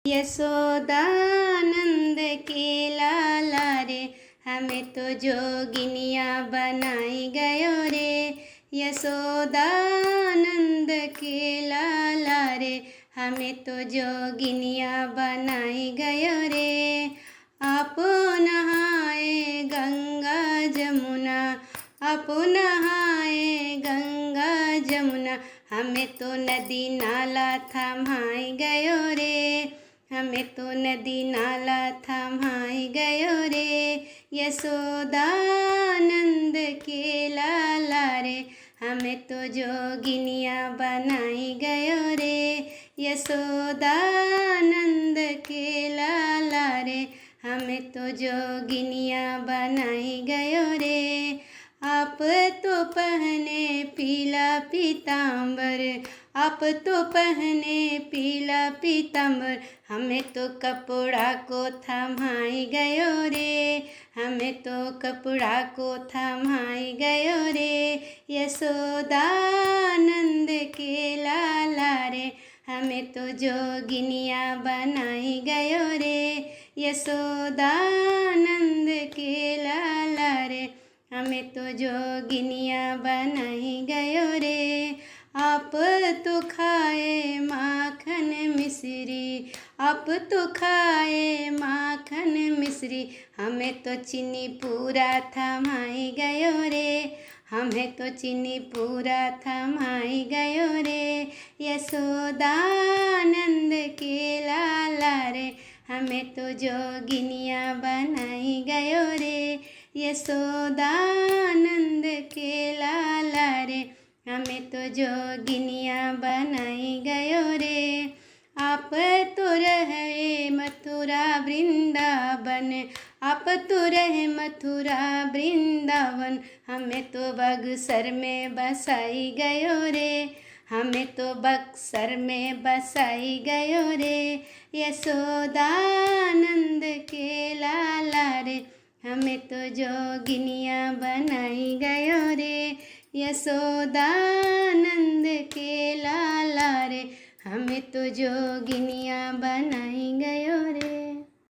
यशोदानंद के लाला रे, हमें तो जोगिनिया बनाई गयो रे। यशोदानंद के लाला रे, हमें तो जोगिनिया बनाई गयो रे। आप नहाए गंगा जमुना, आप नहाए गंगा जमुना, हमें तो नदी नाला थमाई गयो रे। हमें तो नदी नाला थमाई गयो रे। यशोदानंद के लाला रे, हमें तो जोगिनिया बनाई गयो रे। यशोदानंद के लाला रे, हमें तो जोगिनिया बनाई गयो रे। आप तो पहने पीला पीताम्बर, आप तो पहने पीला पीताम्बर, हमें तो कपड़ा को थमाई गयो रे। हमें तो कपड़ा को थमाई गयो रे। यशोदानंद के लाला रे, हमें तो जोगिनिया बनाई गयो रे। यशोदानंद के लाला रे, हमें तो जोगिनिया बनाई गयो रे। आप तो खाए माखन मिश्री, आप तो खाए माखन मिश्री, हमें तो चीनी पूरा थमाई गयो रे। हमें तो चीनी पूरा थमाई गयो रे। यशोदानंद के लाला रे, हमें तो जोगिनिया बनाई गयो रे। यशोदानंद के लाला रे, हमें तो जोगिनिया बनाई गयो रे। आप तो रहे मथुरा वृंदावन, आप तो रहे मथुरा वृंदावन, हमें तो बक्सर में बसाई गयो रे। हमें तो बक्सर में बसाई गयो रे। यशोदानंद के लाला रे, हमें तो जोगिनिया बनाई गयो रे। यशोदानंद के लाला रे, हमें तो जोगिनिया बनाई गयो रे।